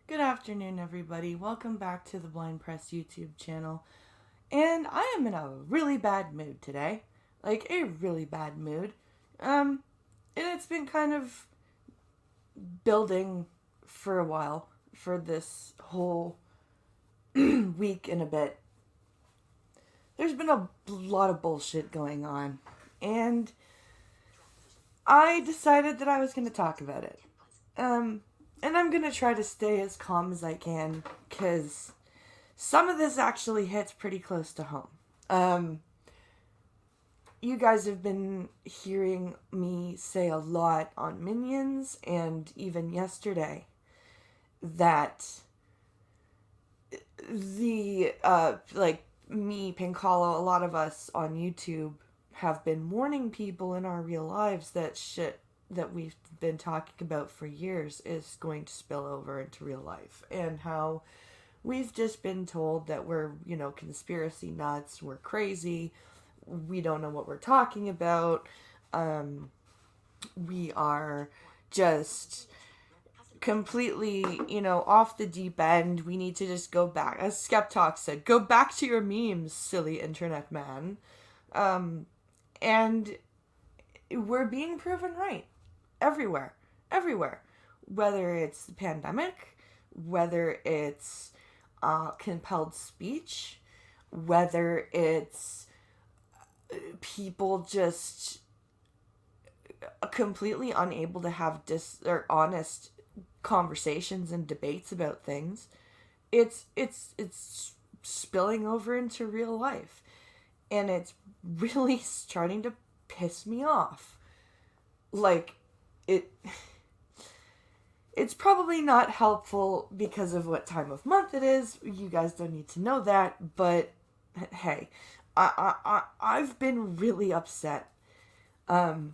Good afternoon, everybody. Welcome back to the Blind Press YouTube channel. And I am in a really bad mood today. Like, a really bad mood. And it's been kind of building for a while, for this whole week and a bit. There's been a lot of bullshit going on. And I decided that I was going to talk about it. And I'm going to try to stay as calm as I can, because some of this actually hits pretty close to home. You guys have been hearing me say a lot on Minions, and even yesterday, that me, Pinkalo, a lot of us on YouTube have been warning people in our real lives that shit that we've been talking about for years is going to spill over into real life, and how we've just been told that we're, conspiracy nuts, we're crazy, we don't know what we're talking about, we are just completely, off the deep end. We need to just go back. As Skeptalk said, go back to your memes, silly internet man. And we're being proven right. Everywhere. Whether it's the pandemic, whether it's compelled speech, whether it's people just completely unable to have honest conversations and debates about things. It's spilling over into real life, and it's really starting to piss me off. Like, it's probably not helpful because of what time of month it is. You guys don't need to know that, but hey, I've been really upset. And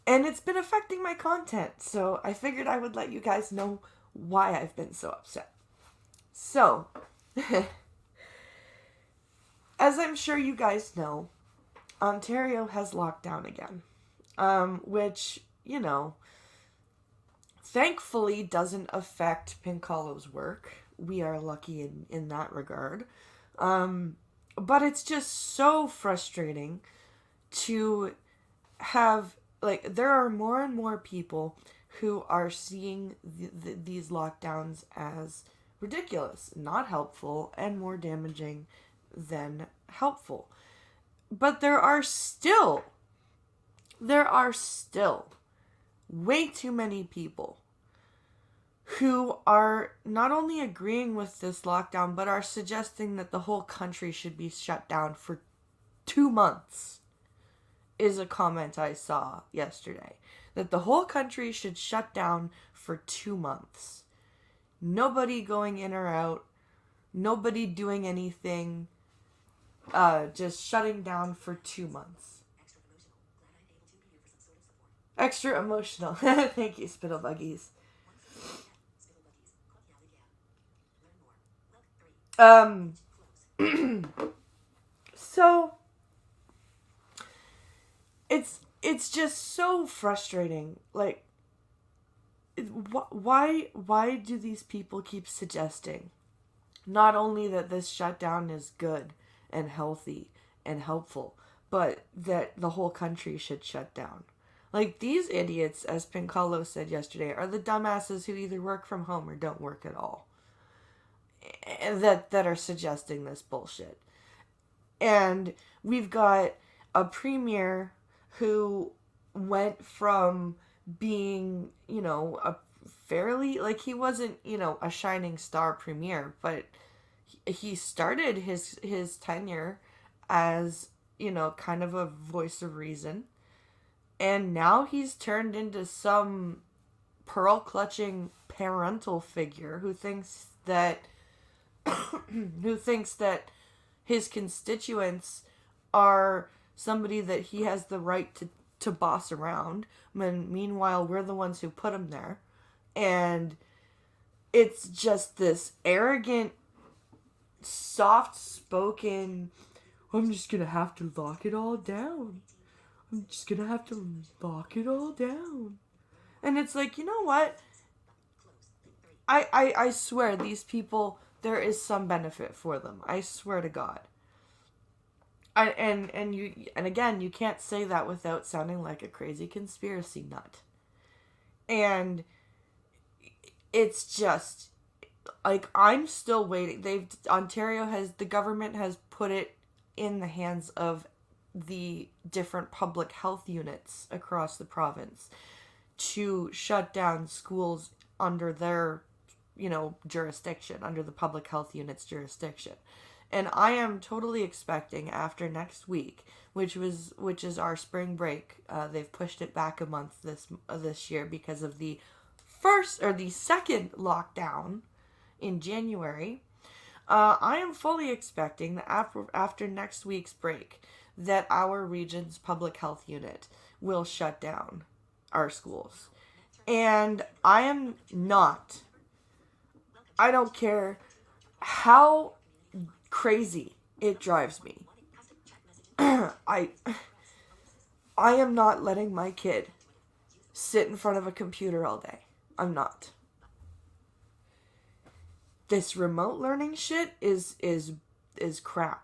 it's been affecting my content, so I figured I would let you guys know why I've been so upset. So, as I'm sure you guys know, Ontario has locked down again. Which, thankfully doesn't affect Pinkalo's work. We are lucky in that regard. But it's just so frustrating to have, there are more and more people who are seeing these lockdowns as ridiculous, not helpful, and more damaging than helpful. But there are still way too many people who are not only agreeing with this lockdown, but are suggesting that the whole country should be shut down for 2 months, is a comment I saw yesterday. That the whole country should shut down for 2 months. Nobody going in or out, nobody doing anything, just shutting down for 2 months. Extra emotional. Thank you, Spittle Buggies. So it's just so frustrating. Like, why do these people keep suggesting not only that this shutdown is good and healthy and helpful, but that the whole country should shut down? Like, these idiots, as Pinkalo said yesterday, are the dumbasses who either work from home or don't work at all, that are suggesting this bullshit. And we've got a premier who went from being, a fairly, he wasn't, a shining star premier, but he started his tenure as, kind of a voice of reason. And now he's turned into some pearl-clutching parental figure who thinks that his constituents are somebody that he has the right to boss around, when meanwhile we're the ones who put him there. And it's just this arrogant, soft-spoken, I'm just gonna have to lock it all down. I'm just gonna have to lock it all down. And it's like, you know what? I swear these people, there is some benefit for them. I swear to God. And again, you can't say that without sounding like a crazy conspiracy nut. And it's just like, I'm still waiting. The government has put it in the hands of the different public health units across the province to shut down schools under their, jurisdiction, under the public health unit's jurisdiction. And I am totally expecting after next week, which is our spring break. They've pushed it back a month this year because of the second lockdown in January. I am fully expecting that after next week's break, that our region's public health unit will shut down our schools. And I don't care how crazy it drives me. I am not letting my kid sit in front of a computer all day. I'm not. This remote learning shit is crap.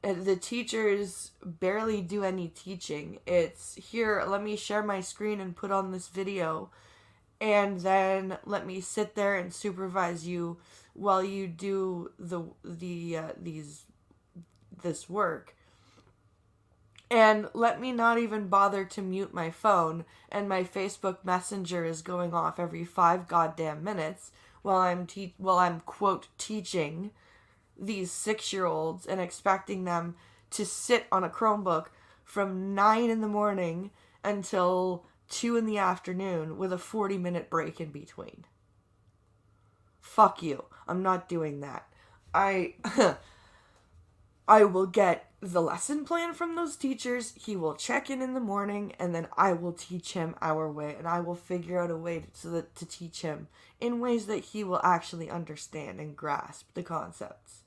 And the teachers barely do any teaching. It's, here, let me share my screen and put on this video, and then let me sit there and supervise you while you do this work. And let me not even bother to mute my phone, and my Facebook Messenger is going off every 5 goddamn minutes while I'm quote teaching these 6-year-olds and expecting them to sit on a Chromebook from 9 in the morning until 2 in the afternoon with a 40-minute break in between. Fuck you. I'm not doing that. I will get the lesson plan from those teachers. He will check in the morning, and then I will teach him our way, and I will figure out a way to teach him in ways that he will actually understand and grasp the concepts.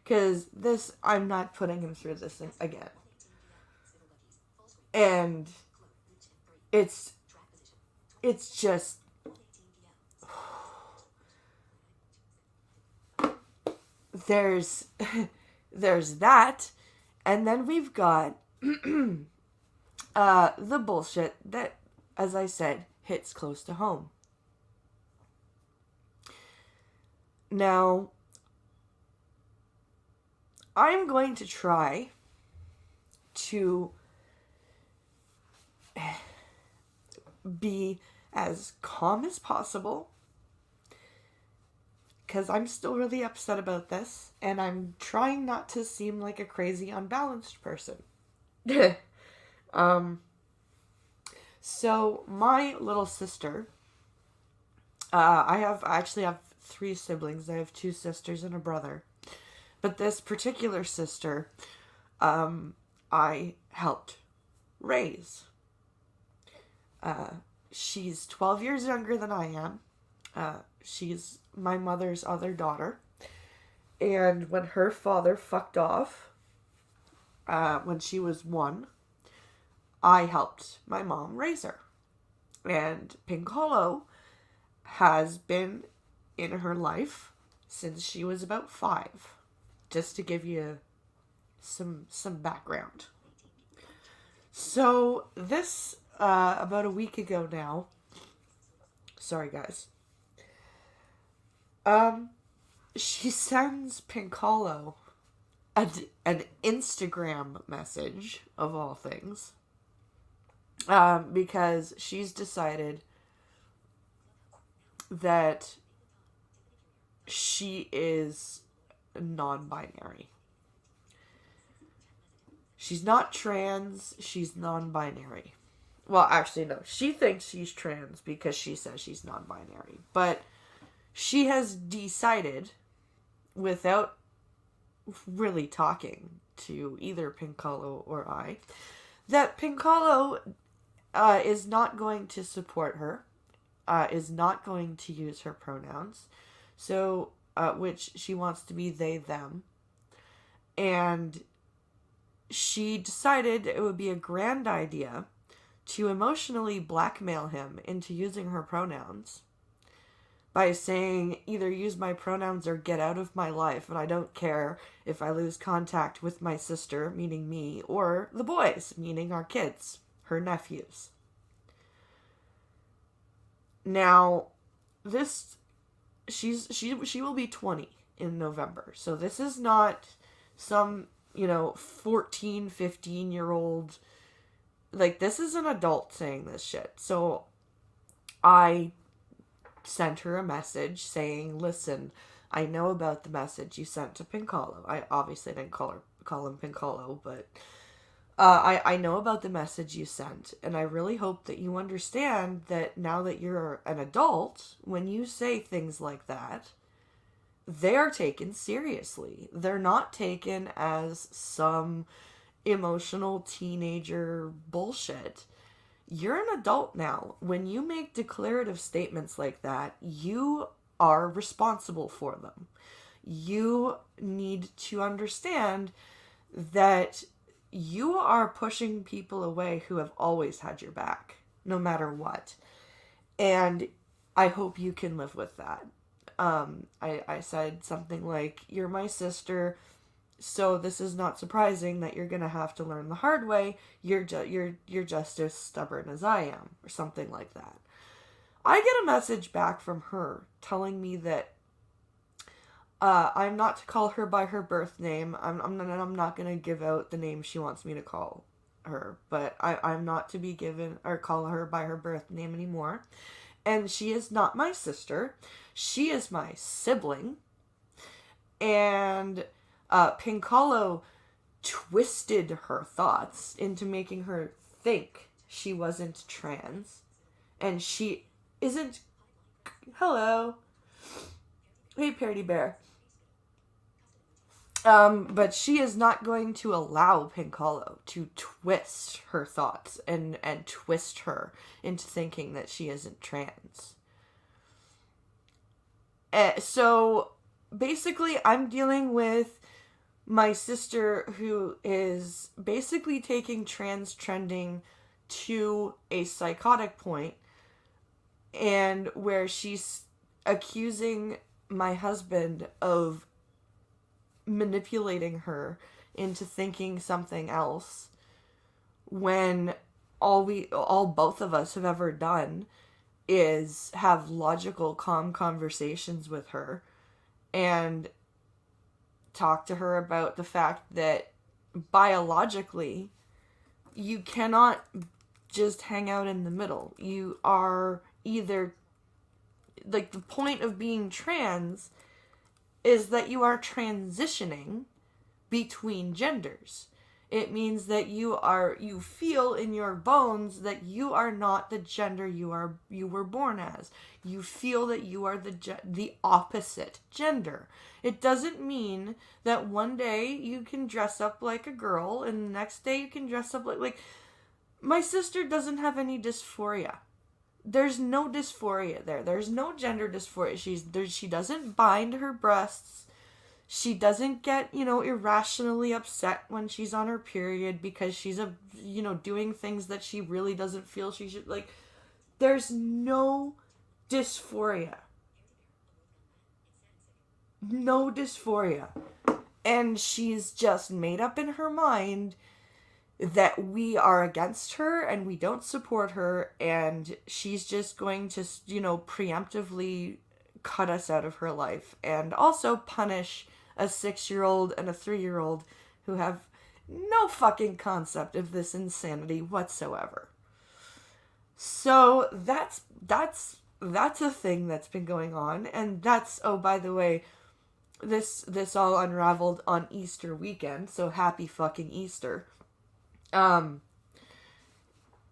Because I'm not putting him through this thing again. And it's just, there's that, and then we've got the bullshit that, as I said, hits close to home. Now, I'm going to try to be as calm as possible, because I'm still really upset about this, and I'm trying not to seem like a crazy, unbalanced person. So my little sister, I actually have 3 siblings. I have 2 sisters and a brother. But this particular sister, I helped raise. She's 12 years younger than I am. She's my mother's other daughter. And when her father fucked off, when she was 1, I helped my mom raise her. And Pink Hollow has been in her life since she was about 5. Just to give you some background. So this, about a week ago now, sorry guys, she sends Pink Hollow an Instagram message, of all things, because she's decided that she is non-binary. She's not trans, she's non-binary. Well, actually, no. She thinks she's trans because she says she's non-binary. But she has decided, without really talking to either Pink Hollow or I, that Pink Hollow is not going to support her, is not going to use her pronouns. So, which she wants to be they, them. And she decided it would be a grand idea to emotionally blackmail him into using her pronouns by saying either use my pronouns or get out of my life, and I don't care if I lose contact with my sister, meaning me, or the boys, meaning our kids, her nephews. Now, this she will be 20 in November. So this is not some, 14, 15-year-old. Like, this is an adult saying this shit. So I sent her a message saying, listen, I know about the message you sent to Pincolo. I obviously didn't call him Pincolo, but I know about the message you sent, and I really hope that you understand that now that you're an adult, when you say things like that, they are taken seriously. They're not taken as some emotional teenager bullshit. You're an adult now. When you make declarative statements like that, you are responsible for them. You need to understand that you are pushing people away who have always had your back, no matter what. And I hope you can live with that. I said something like, you're my sister, so this is not surprising that you're going to have to learn the hard way. You're just as stubborn as I am, or something like that. I get a message back from her telling me that I'm not to call her by her birth name. I'm not gonna give out the name she wants me to call her, but I'm not to be given or call her by her birth name anymore. And she is not my sister. She is my sibling. And Pincolo twisted her thoughts into making her think she wasn't trans, and she isn't. Hello. Hey, Parody Bear. But she is not going to allow Pincolo to twist her thoughts and twist her into thinking that she isn't trans. So basically, I'm dealing with my sister who is basically taking trans trending to a psychotic point, and where she's accusing my husband of manipulating her into thinking something else, when all both of us have ever done is have logical, calm conversations with her and talk to her about the fact that biologically you cannot just hang out in the middle. You are either, like, the point of being trans is that you are transitioning between genders. It means that you feel in your bones that you are not the gender you were born as. You feel that you are the opposite gender. It doesn't mean that one day you can dress up like a girl and the next day you can dress up like my sister doesn't have any dysphoria. There's no dysphoria there. There's no gender dysphoria. She doesn't bind her breasts. She doesn't get, irrationally upset when she's on her period because she's doing things that she really doesn't feel she should. Like, there's no dysphoria. No dysphoria. And she's just made up in her mind that we are against her and we don't support her, and she's just going to, preemptively cut us out of her life and also punish a 6-year-old and a 3-year-old who have no fucking concept of this insanity whatsoever. So that's a thing that's been going on, and that's, oh, by the way, this all unraveled on Easter weekend, so happy fucking Easter. And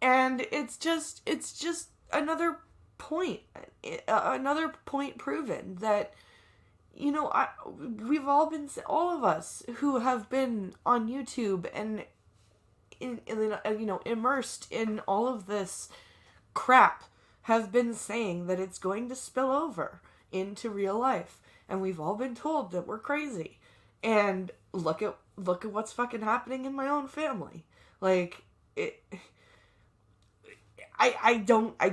it's just another point proven that, we've all been, all of us who have been on YouTube and immersed in all of this crap have been saying that it's going to spill over into real life, and we've all been told that we're crazy. And look at what's fucking happening in my own family. Like, I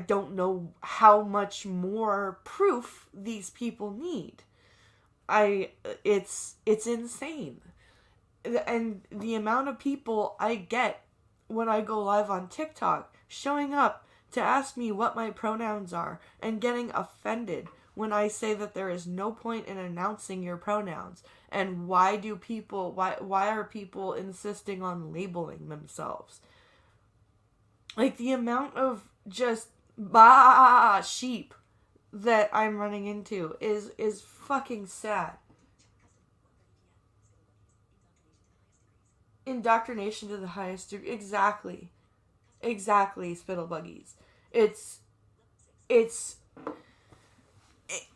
don't know how much more proof these people need. It's insane. And the amount of people I get when I go live on TikTok showing up to ask me what my pronouns are and getting offended when I say that there is no point in announcing your pronouns, and why are people insisting on labeling themselves? Like, the amount of just sheep that I'm running into is fucking sad. Indoctrination to the highest degree. Exactly, spittle buggies. It's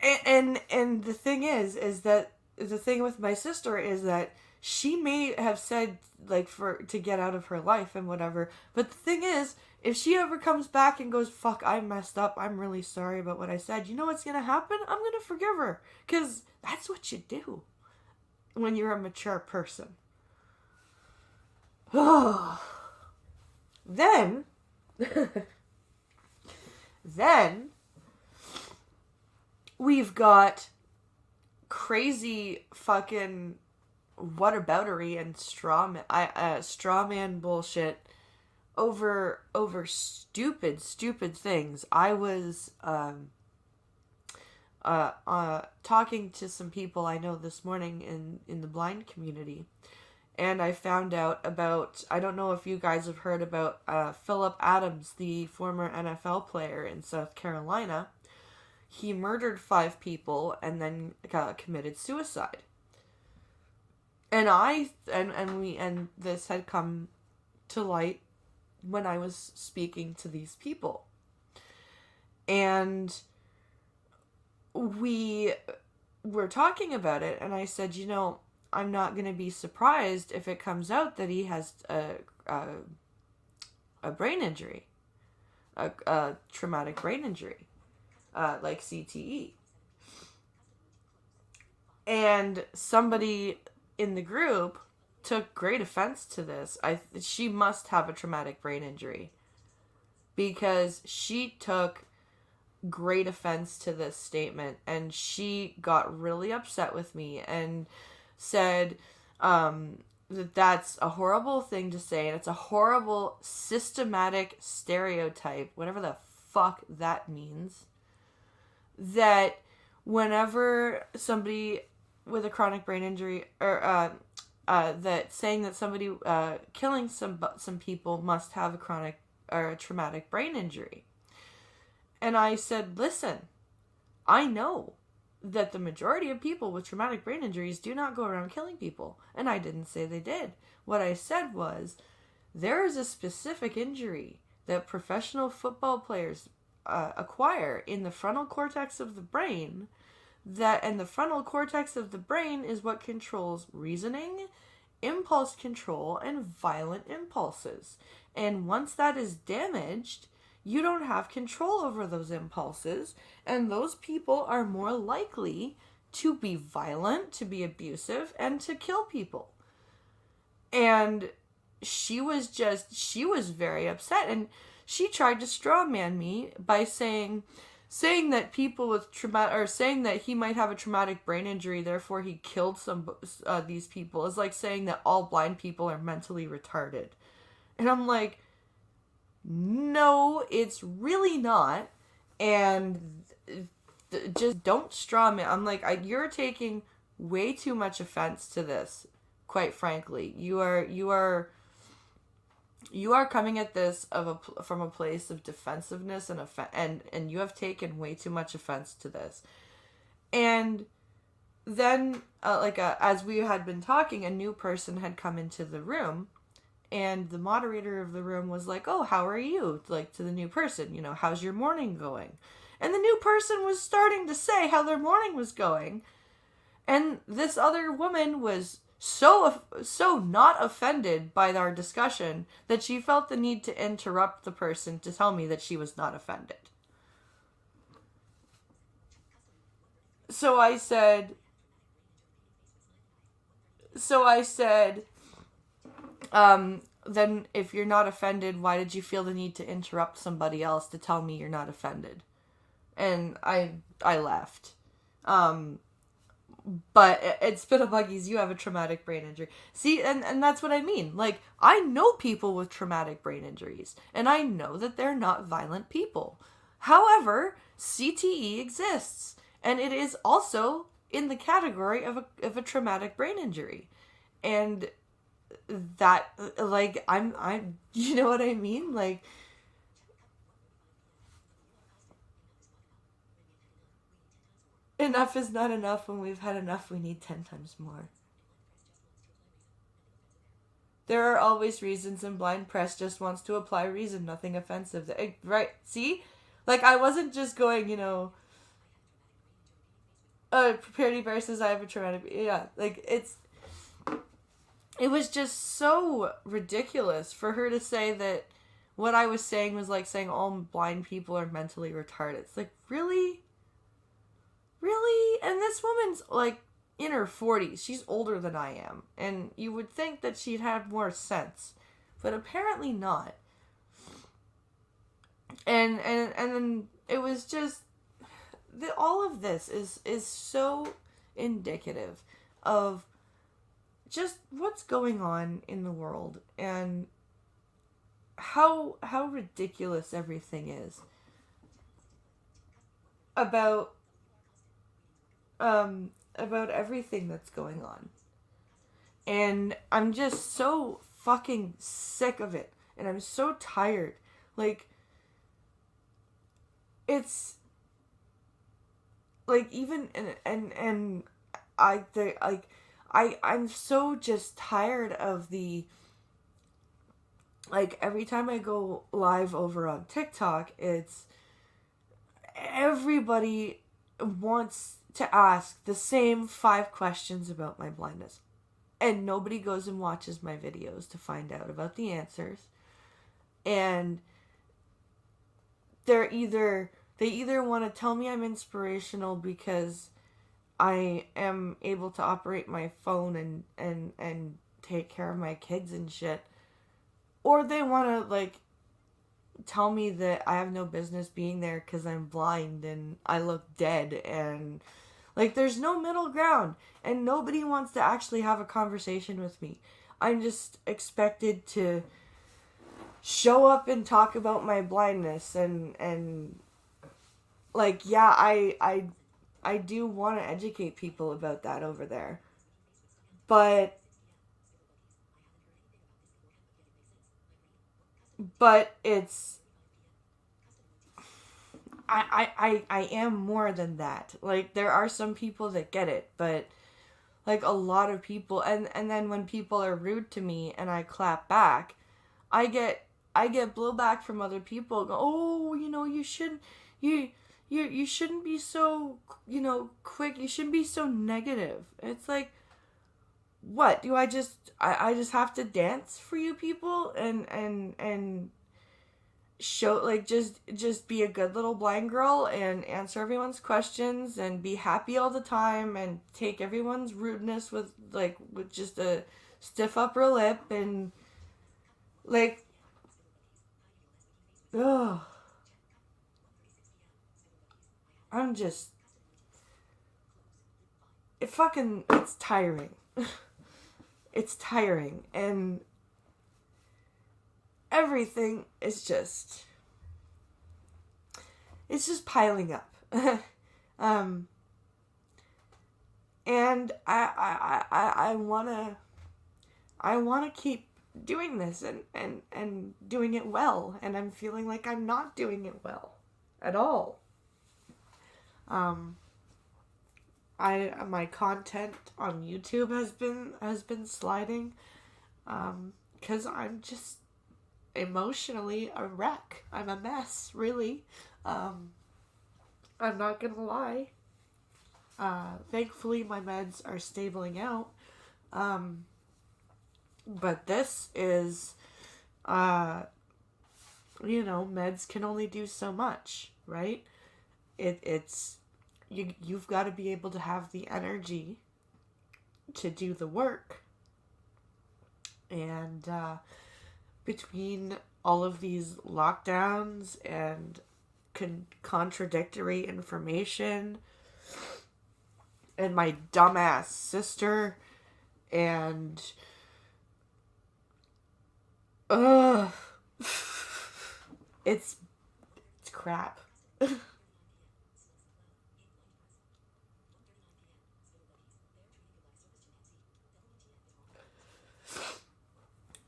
and the thing is that the thing with my sister is that she may have said, like, for to get out of her life and whatever, but the thing is, if she ever comes back and goes, fuck, I messed up, I'm really sorry about what I said, you know what's gonna happen? I'm gonna forgive her, because that's what you do when you're a mature person. then then we've got crazy fucking whataboutery and straw man bullshit over stupid things. I was talking to some people I know this morning in the blind community, and I found out about, I don't know if you guys have heard about Philip Adams, the former NFL player in South Carolina. He murdered 5 people and then committed suicide. And this had come to light when I was speaking to these people. And we were talking about it, and I said, you know, I'm not going to be surprised if it comes out that he has a brain injury, a traumatic brain injury, like CTE. And somebody in the group took great offense to this. She must have a traumatic brain injury, because she took great offense to this statement, and she got really upset with me and said that that's a horrible thing to say, and it's a horrible systematic stereotype, whatever the fuck that means, that whenever somebody with a chronic brain injury, or that saying that somebody killing some people must have a chronic or a traumatic brain injury. And I said, listen, I know that the majority of people with traumatic brain injuries do not go around killing people. And I didn't say they did. What I said was, there is a specific injury that professional football players acquire in the frontal cortex of the brain, and the frontal cortex of the brain is what controls reasoning, impulse control, and violent impulses. And once that is damaged, you don't have control over those impulses, and those people are more likely to be violent, to be abusive, and to kill people. And she was very upset, and she tried to strawman me by saying that people with saying that he might have a traumatic brain injury, therefore he killed these people, is like saying that all blind people are mentally retarded. And I'm like, no, it's really not. And just don't straw me. I'm like, you're taking way too much offense to this. Quite frankly, you are coming at this from a place of defensiveness and you have taken way too much offense to this. And then, as we had been talking, a new person had come into the room. And the moderator of the room was like, oh, how are you? Like, to the new person, you know, how's your morning going? And the new person was starting to say how their morning was going. And this other woman was so not offended by our discussion that she felt the need to interrupt the person to tell me that she was not offended. So I said, then if you're not offended, why did you feel the need to interrupt somebody else to tell me you're not offended? And I left. But it's Spittlebuggies, you have a traumatic brain injury. See, and that's what I mean. Like, I know people with traumatic brain injuries, and I know that they're not violent people. However, CTE exists, and it is also in the category of a traumatic brain injury. And that, like, I'm, you know what I mean? Like, enough is not enough. When we've had enough, we need 10 times more. There are always reasons, and blind press just wants to apply reason, nothing offensive. Right? See? Like, I wasn't just going, Parody Bear says I have a traumatic. Yeah, like, it was just so ridiculous for her to say that what I was saying was like saying all blind people are mentally retarded. It's like, really? Really? And this woman's like in her 40s. She's older than I am. And you would think that she'd have more sense. But apparently not. And then it was just all of this is so indicative of just what's going on in the world and how ridiculous everything is about everything that's going on. And I'm just so fucking sick of it. And I'm so tired. Like, it's like even and I think like I'm so just tired of the, like, every time I go live over on TikTok, it's everybody wants to ask the same 5 questions about my blindness. And nobody goes and watches my videos to find out about the answers. And they either want to tell me I'm inspirational because I am able to operate my phone and take care of my kids and shit. Or they want to, like, tell me that I have no business being there because I'm blind and I look dead. And, like, there's no middle ground. And nobody wants to actually have a conversation with me. I'm just expected to show up and talk about my blindness and like, yeah, I do want to educate people about that over there. But it's I am more than that. Like, there are some people that get it, but like a lot of people, and then when people are rude to me and I clap back, I get blowback from other people. Oh, you shouldn't you you shouldn't be so, quick. You shouldn't be so negative. It's like, what do I just have to dance for you people and show, like, just be a good little blind girl and answer everyone's questions and be happy all the time and take everyone's rudeness with just a stiff upper lip and, like, ugh, I'm just, it's tiring. It's tiring, and everything is just, it's just piling up. um and I wanna keep doing this and doing it well, and I'm feeling like I'm not doing it well at all. um my content on YouTube has been sliding, because I'm just emotionally a wreck. I'm a mess, really. I'm not gonna lie. Thankfully, my meds are stabling out. But this is, meds can only do so much, right? It's you've got to be able to have the energy to do the work. And between all of these lockdowns and contradictory information and my dumbass sister and ugh, it's it's crap.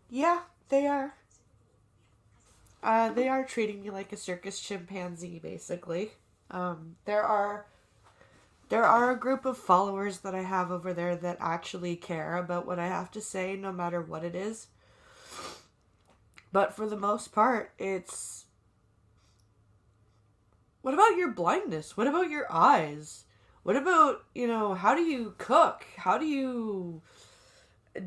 Yeah, they are. They are treating me like a circus chimpanzee, basically. There are a group of followers that I have over there that actually care about what I have to say, no matter what it is. But for the most part, it's what about your blindness? What about your eyes? What about, how do you cook? How do you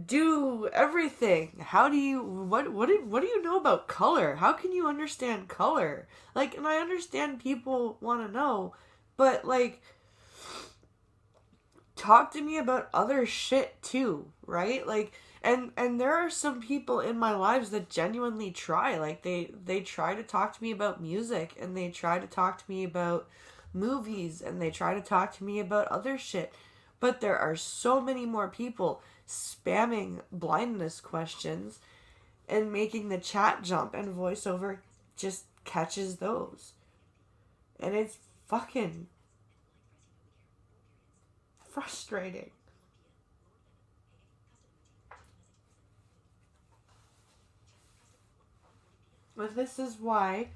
do everything? How do you what do you know about color? How can you understand color? Like, and I understand people want to know, but like talk to me about other shit too, right? Like, and there are some people in my lives that genuinely try. Like, they try to talk to me about music, and they try to talk to me about movies, and they try to talk to me about other shit. But there are so many more people spamming blindness questions and making the chat jump, and voiceover just catches those. And it's fucking frustrating. But this is why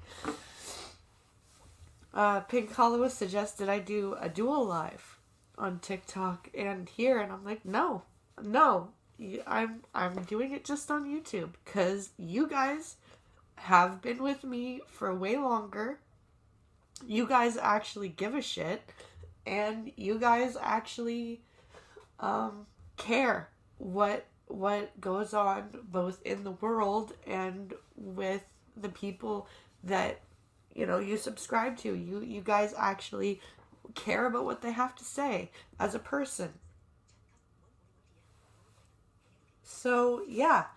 Pink Hollow suggested I do a dual live on TikTok and here, and I'm like, no, no, I'm doing it just on YouTube because you guys have been with me for way longer. You guys actually give a shit, and you guys actually care what goes on both in the world and with the people that you subscribe to. You guys actually care about what they have to say as a person. So yeah,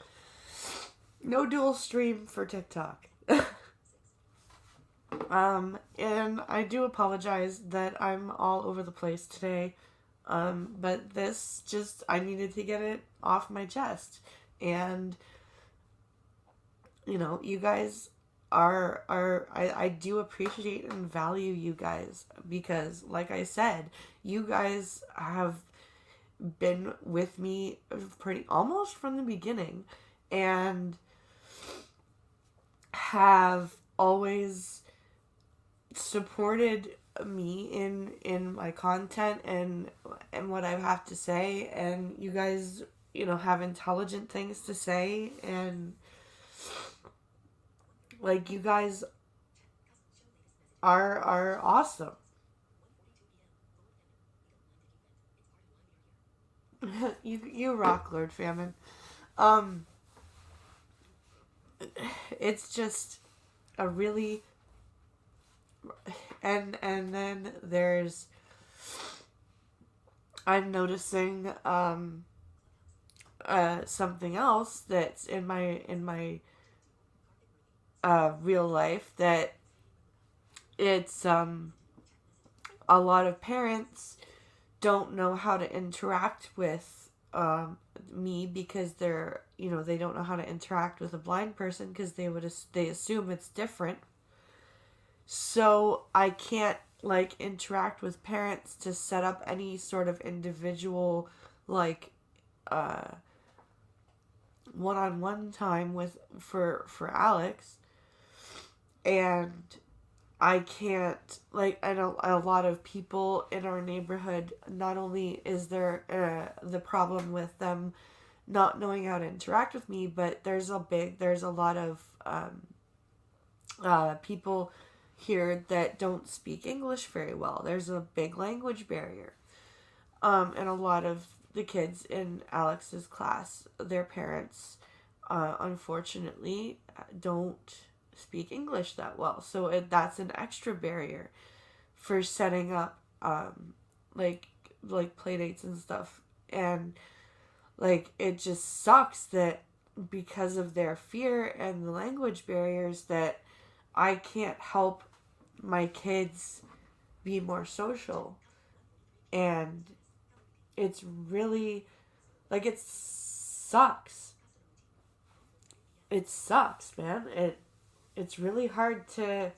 no dual stream for TikTok. And I do apologize that I'm all over the place today. But this just, I needed to get it off my chest. And, you guys I do appreciate and value you guys because, like I said, you guys have been with me pretty almost from the beginning and have always supported me in my content and what I have to say, and you guys have intelligent things to say, and like you guys are awesome. You rock, Lord Famine. um it's just a really, and then there's, I'm noticing something else that's in my real life, that it's a lot of parents don't know how to interact with me because they don't know how to interact with a blind person because they assume it's different. So I can't like interact with parents to set up any sort of individual like uh one-on-one time with for Alex. And I can't, like, I know a lot of people in our neighborhood, not only is there the problem with them not knowing how to interact with me, but there's a lot of people here that don't speak English very well. There's a big language barrier. And a lot of the kids in Alex's class, their parents, unfortunately, don't speak English that well. So that's an extra barrier for setting up, like play dates and stuff. And like it just sucks that because of their fear and the language barriers that I can't help my kids be more social. And it's really, like, it sucks. It sucks, man. It's really hard to,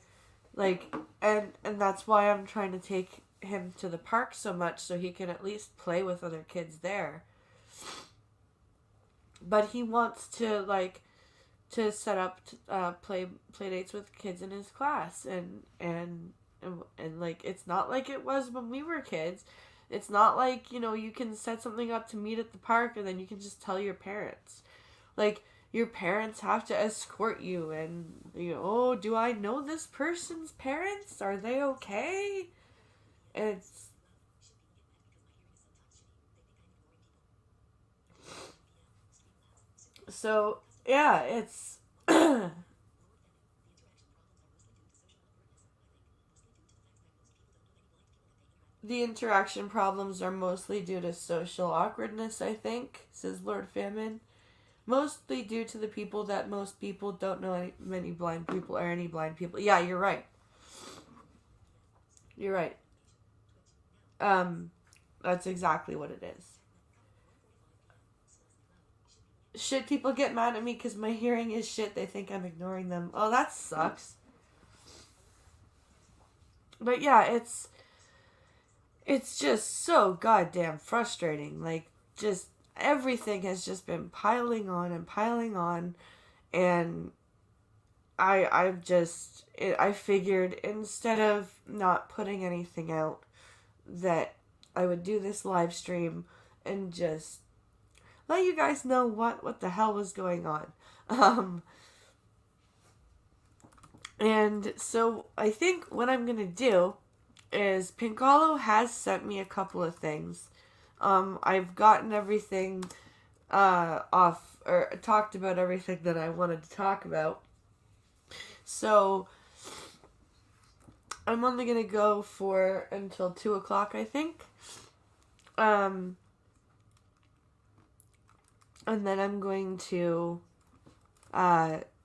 like, and that's why I'm trying to take him to the park so much, so he can at least play with other kids there. But he wants to, like, to set up play dates with kids in his class, and like, it's not like it was when we were kids. It's not like, you know, you can set something up to meet at the park and then you can just tell your parents. Like, your parents have to escort you, and, you know, oh, do I know this person's parents? Are they okay? And it's, so, yeah, it's, the interaction problems are mostly due to social awkwardness, I think, says Lord Famine. Mostly due to the people that most people don't know many blind people or any blind people. Yeah, you're right. You're right. Um, that's exactly what it is. Shit, people get mad at me because my hearing is shit. They think I'm ignoring them. Oh, that sucks. But yeah, it's just so goddamn frustrating. Like, just everything has just been piling on and piling on, and I figured, instead of not putting anything out, that I would do this live stream and just let you guys know what the hell was going on. Um, and so I think what I'm gonna do is, Pinkalo has sent me a couple of things. I've gotten everything off, or talked about everything that I wanted to talk about. So I'm only gonna go for until 2 o'clock, I think. Um, and then I'm going to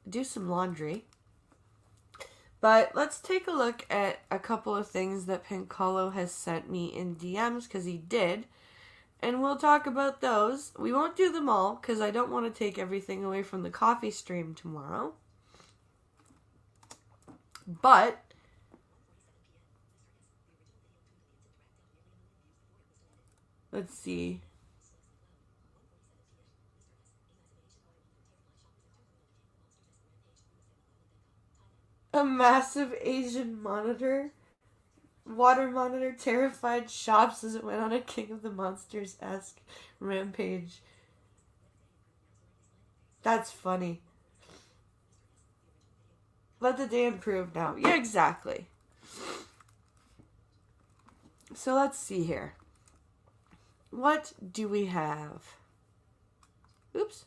do some laundry. But let's take a look at a couple of things that Pinkalo has sent me in DMs, because he did. And we'll talk about those. We won't do them all, because I don't want to take everything away from the coffee stream tomorrow. But let's see. A massive Asian water monitor, terrified shops as it went on a King of the Monsters-esque rampage. That's funny. Let the day improve now. Yeah, exactly. So let's see here. What do we have? Oops.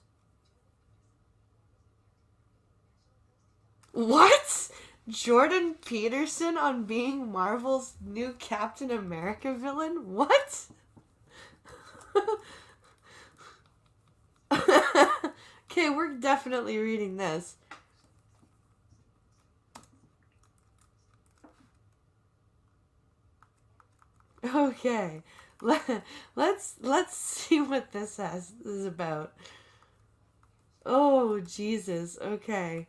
What? Jordan Peterson on being Marvel's new Captain America villain? What? Okay, we're definitely reading this. Okay. Let's see what this is about. Oh, Jesus. Okay.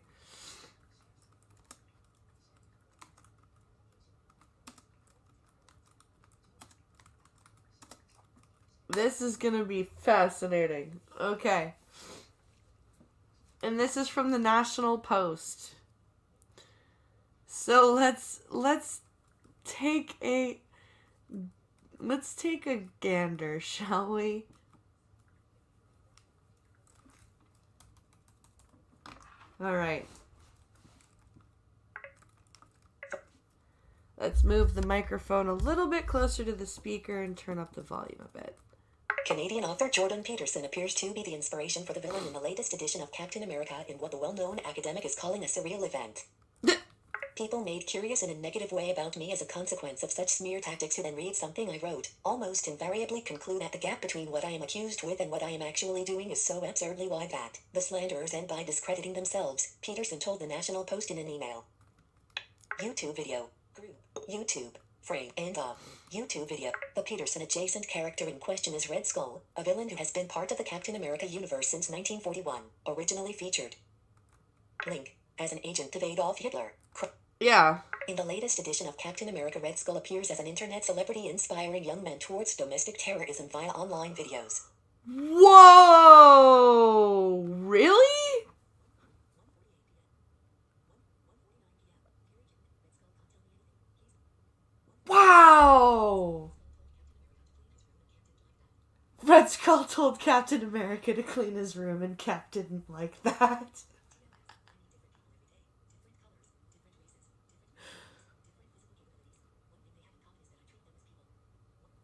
This is gonna be fascinating. Okay. And this is from the National Post. So let's take a gander, shall we? All right. Let's move the microphone a little bit closer to the speaker and turn up the volume a bit. Canadian author Jordan Peterson appears to be the inspiration for the villain in the latest edition of Captain America in what the well-known academic is calling a surreal event. People made curious in a negative way about me as a consequence of such smear tactics who then read something I wrote, almost invariably conclude that the gap between what I am accused with and what I am actually doing is so absurdly wide that the slanderers end by discrediting themselves, Peterson told the National Post in an email. YouTube video. Group. YouTube. Frame and of. YouTube video. The Peterson adjacent character in question is Red Skull, a villain who has been part of the Captain America universe since 1941, originally featured. Link. As an agent of Adolf Hitler. Yeah. In the latest edition of Captain America, Red Skull appears as an internet celebrity inspiring young men towards domestic terrorism via online videos. Whoa! Really? Wow! Red Skull told Captain America to clean his room, and Cap didn't like that.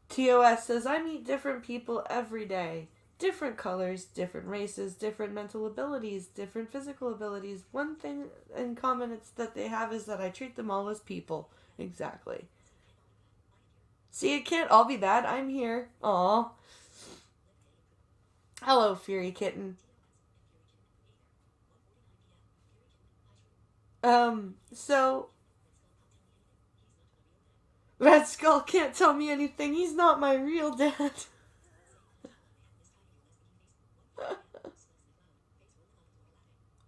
TOS says, I meet different people every day. Different colors, different races, different mental abilities, different physical abilities. One thing in common it's that they have is that I treat them all as people. Exactly. See, it can't all be bad. I'm here. Aw. Hello, Fury Kitten. So Red Skull can't tell me anything. He's not my real dad.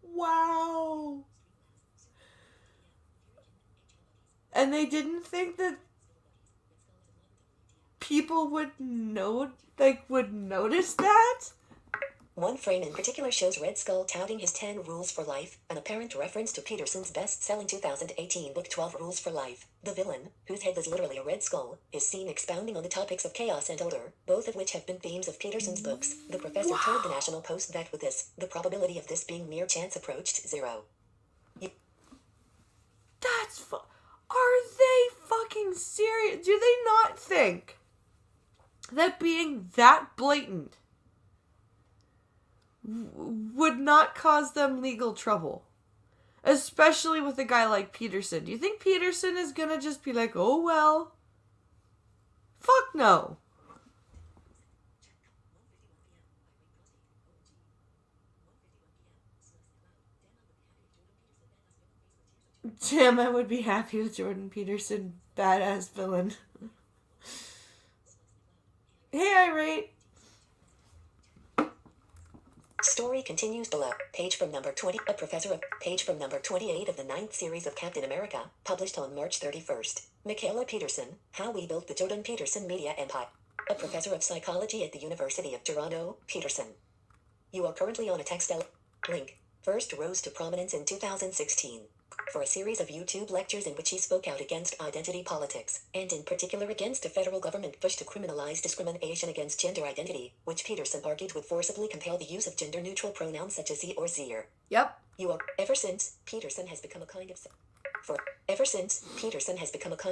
Wow. And they didn't think that people would notice that? One frame in particular shows Red Skull touting his 10 rules for life, an apparent reference to Peterson's best-selling 2018 book 12 Rules for Life. The villain, whose head is literally a red skull, is seen expounding on the topics of chaos and order, both of which have been themes of Peterson's books. The professor told the National Post that with this, the probability of this being mere chance approached 0. Are they fucking serious? Do they not think that being that blatant would not cause them legal trouble? Especially with a guy like Peterson. Do you think Peterson is gonna just be like, oh well? Fuck no. Damn, I would be happy with Jordan Peterson, badass villain. Hey, Irate. Story continues below. Page from number 20. A professor of page from number 28 of the 9th series of Captain America, published on March 31st. Michaela Peterson, How We Built the Jordan Peterson Media Empire. A professor of psychology at the University of Toronto, Peterson. You are currently on a text link. First rose to prominence in 2016 for a series of YouTube lectures in which he spoke out against identity politics, and in particular against a federal government push to criminalize discrimination against gender identity, which Peterson argued would forcibly compel the use of gender-neutral pronouns such as he or zeer. Yep. Ever since, Peterson has become a kind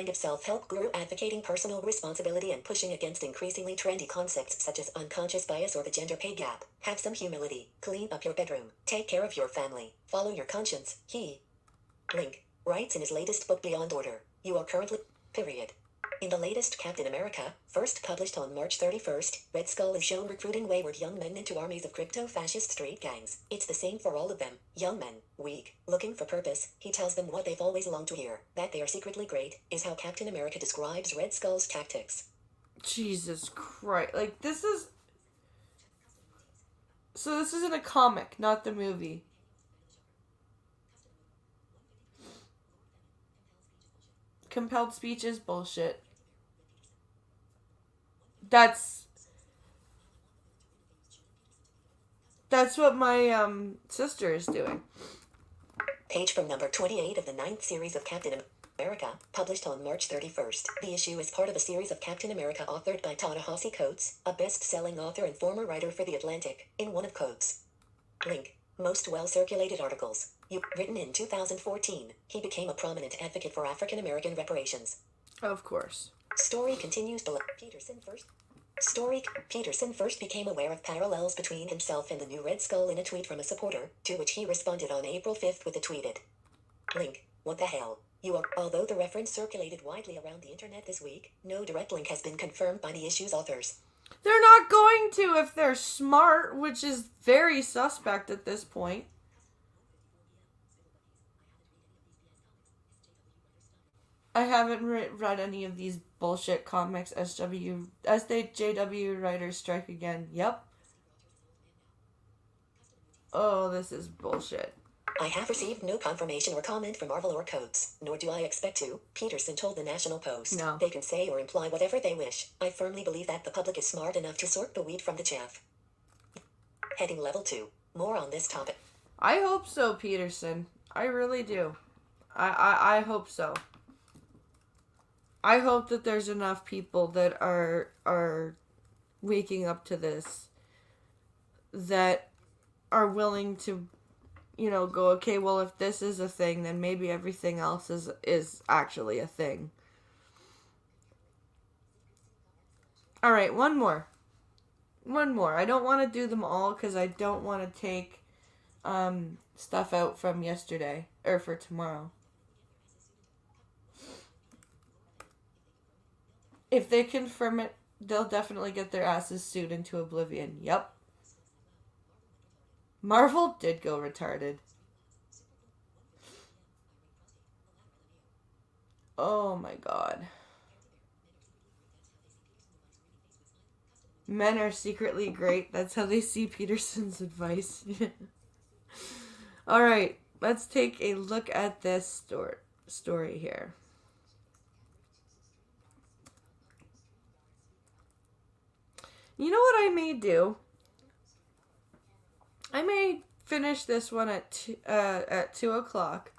of self-help guru advocating personal responsibility and pushing against increasingly trendy concepts such as unconscious bias or the gender pay gap. Have some humility, clean up your bedroom, take care of your family, follow your conscience, he writes in his latest book Beyond Order. You are currently, period. In the latest Captain America, first published on March 31st, Red Skull is shown recruiting wayward young men into armies of crypto-fascist street gangs. It's the same for all of them. Young men, weak, looking for purpose. He tells them what they've always longed to hear, that they are secretly great, is how Captain America describes Red Skull's tactics. Jesus Christ. Like, this is... So this is in a comic, not the movie. Compelled speech is bullshit. That's what my sister is doing. Page from number 28 of the 9th series of Captain America, published on March 31st. The issue is part of a series of Captain America authored by Ta-Nehisi Coates, a best-selling author and former writer for The Atlantic, in one of Coates' most well-circulated articles. Written in 2014, he became a prominent advocate for African-American reparations. Of course. Story continues below. Peterson first became aware of parallels between himself and the new Red Skull in a tweet from a supporter, to which he responded on April 5th with a tweeted, "What the hell? Although the reference circulated widely around the internet this week, no direct link has been confirmed by the issue's authors. They're not going to if they're smart, which is very suspect at this point. I haven't read any of these bullshit comics. JW writers strike again. Yep. Oh, this is bullshit. I have received no confirmation or comment from Marvel or Coates, nor do I expect to, Peterson told the National Post. No. They can say or imply whatever they wish. I firmly believe that the public is smart enough to sort the wheat from the chaff. Heading level 2. More on this topic. I hope so, Peterson. I really do. I hope so. I hope that there's enough people that are waking up to this, that are willing to, go, okay, well, if this is a thing, then maybe everything else is actually a thing. All right, one more. I don't want to do them all because I don't want to take stuff out from yesterday or for tomorrow. If they confirm it, they'll definitely get their asses sued into oblivion. Yep. Marvel did go retarded. Oh my god. Men are secretly great. That's how they see Peterson's advice. Alright, let's take a look at this story here. You know what I may do? I may finish this one at 2 o'clock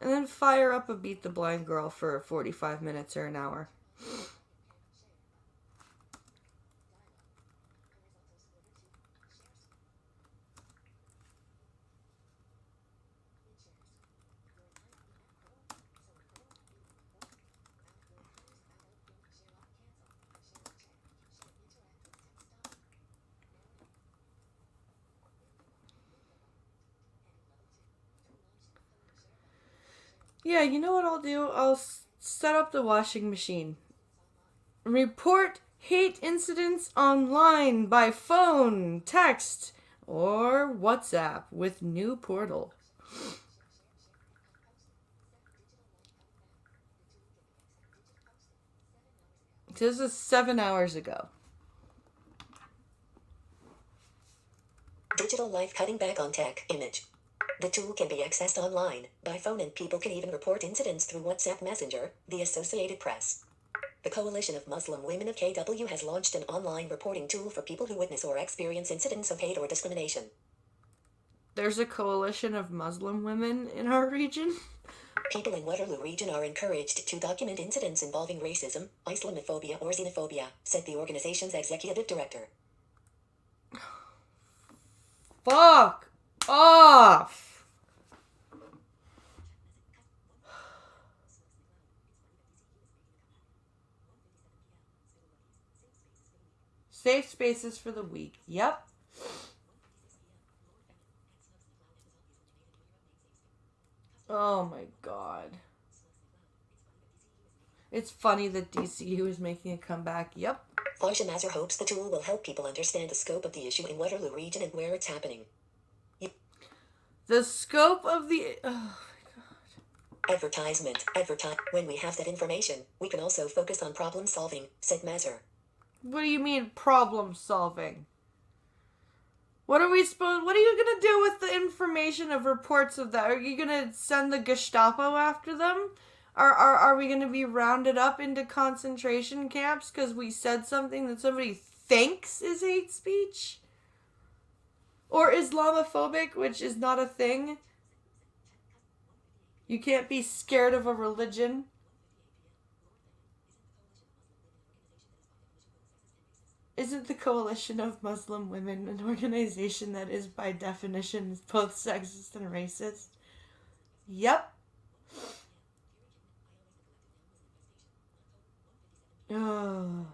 and then fire up a Beat the Blind Girl for 45 minutes or an hour. Yeah, you know what I'll do? I'll set up the washing machine. Report hate incidents online by phone, text, or WhatsApp with new portal. This is 7 hours ago. Digital life cutting back on tech image. The tool can be accessed online, by phone, and people can even report incidents through WhatsApp Messenger, the Associated Press. The Coalition of Muslim Women of KW has launched an online reporting tool for people who witness or experience incidents of hate or discrimination. There's a coalition of Muslim women in our region? People in Waterloo region are encouraged to document incidents involving racism, Islamophobia, or xenophobia, said the organization's executive director. Fuck off! Safe spaces for the week. Yep. Oh my god. It's funny that DCU is making a comeback. Yep. Farsha Mazur hopes the tool will help people understand the scope of the issue in Waterloo region and where it's happening. The scope of the... Oh my god. Advertisement. When we have that information, we can also focus on problem solving, said Mazur. What do you mean problem solving? What are you gonna do with the information of reports of that? Are you gonna send the Gestapo after them? Are we gonna be rounded up into concentration camps because we said something that somebody thinks is hate speech? Or Islamophobic, which is not a thing? You can't be scared of a religion. Isn't the Coalition of Muslim Women an organization that is by definition both sexist and racist? Yep. Oh.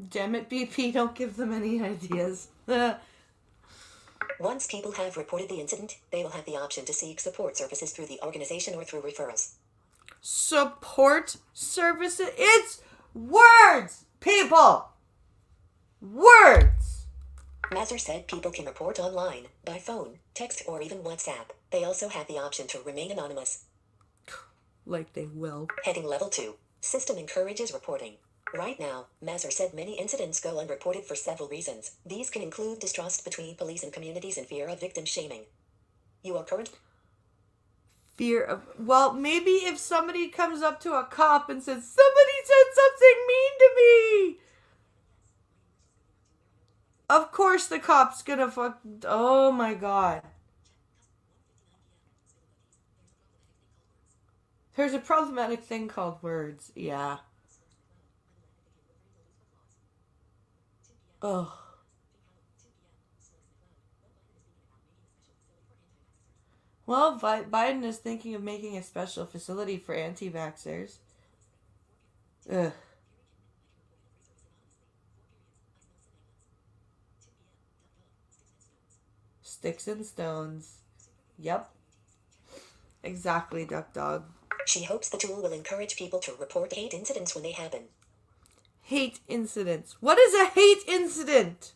Damn it, BP, don't give them any ideas. Once people have reported the incident, they will have the option to seek support services through the organization or through referrals. Support services? It's words, people! Words! Mazur said people can report online, by phone, text, or even WhatsApp. They also have the option to remain anonymous. Like they will. Heading Level 2. System encourages reporting. Right now, Mazur said many incidents go unreported for several reasons. These can include distrust between police and communities and fear of victim shaming. You are current... Fear of... Well, maybe if somebody comes up to a cop and says, somebody said something mean to me! Of course the cop's gonna fuck... Oh my god. There's a problematic thing called words. Yeah. Ugh. Well, Biden is thinking of making a special facility for anti-vaxxers. Ugh. Sticks and stones. Yep. Exactly, Duck Dog. She hopes the tool will encourage people to report hate incidents when they happen. Hate incidents. What is a hate incident?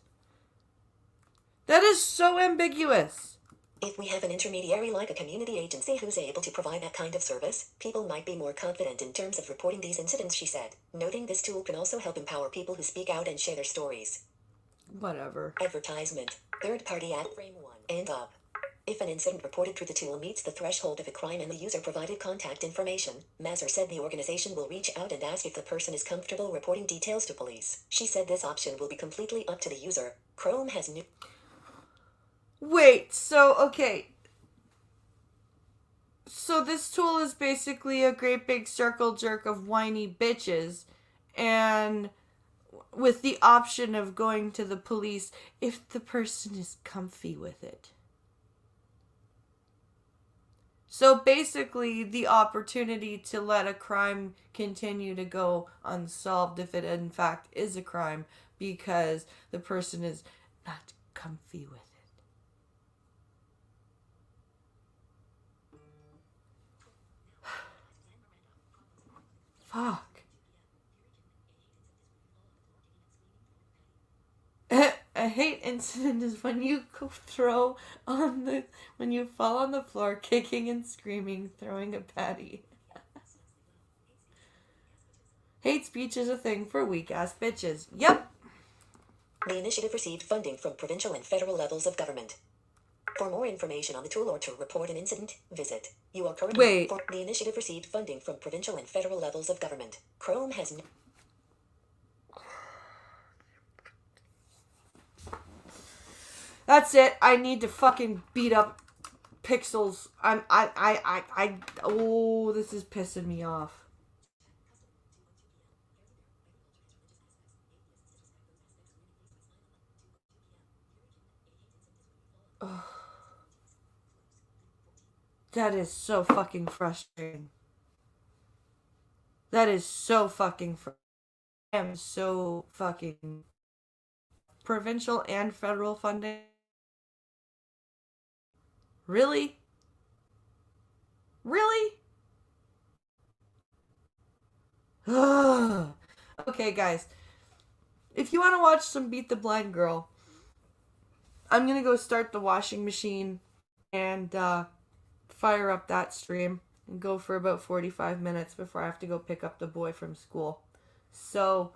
That is so ambiguous. If we have an intermediary like a community agency who's able to provide that kind of service, people might be more confident in terms of reporting these incidents, she said, noting this tool can also help empower people who speak out and share their stories. Whatever. Advertisement. Third-party ad frame 1. And up. If an incident reported through the tool meets the threshold of a crime and the user provided contact information, Mazur said the organization will reach out and ask if the person is comfortable reporting details to police. She said this option will be completely up to the user. Chrome has new... Wait, so, okay. So this tool is basically a great big circle jerk of whiny bitches, and with the option of going to the police if the person is comfy with it. So basically, the opportunity to let a crime continue to go unsolved if it in fact is a crime because the person is not comfy with it. Fuck. A hate incident is when you when you fall on the floor, kicking and screaming, throwing a patty. Hate speech is a thing for weak-ass bitches. Yep. The initiative received funding from provincial and federal levels of government. For more information on the tool or to report an incident, visit. You are currently... Wait. The initiative received funding from provincial and federal levels of government. Chrome has... That's it. I need to fucking beat up pixels. Oh, this is pissing me off. Ugh. That is so fucking frustrating. That is so fucking frustrating. I am so fucking... Provincial and federal funding? Really? Really? Okay, guys. If you want to watch some Beat the Blind Girl, I'm going to go start the washing machine and fire up that stream and go for about 45 minutes before I have to go pick up the boy from school. So,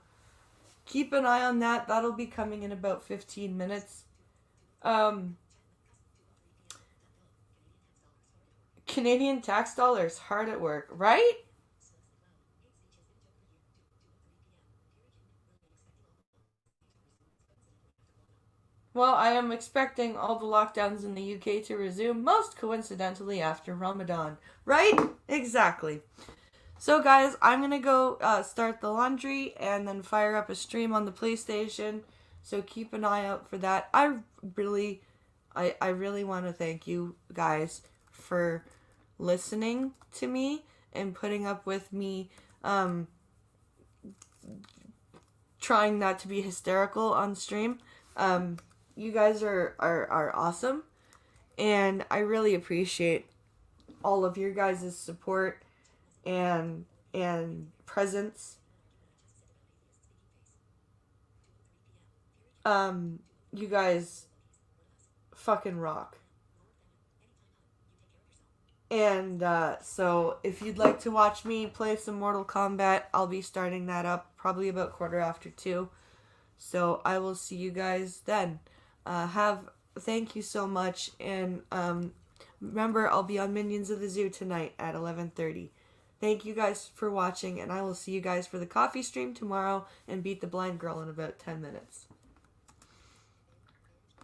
keep an eye on that. That'll be coming in about 15 minutes. Canadian tax dollars hard at work, right? Well, I am expecting all the lockdowns in the UK to resume, most coincidentally after Ramadan. Right? Exactly. So, guys, I'm going to go start the laundry and then fire up a stream on the PlayStation. So, keep an eye out for that. I really want to thank you guys for listening to me and putting up with me trying not to be hysterical on stream. you guys are awesome, and I really appreciate all of your guys' support and presence. You guys fucking rock. And so if you'd like to watch me play some Mortal Kombat, I'll be starting that up probably about 2:15. So I will see you guys then. Thank you so much, and remember, I'll be on Minions of the Zoo tonight at 11:30. Thank you guys for watching, and I will see you guys for the coffee stream tomorrow and Beat the Blind Girl in about 10 minutes.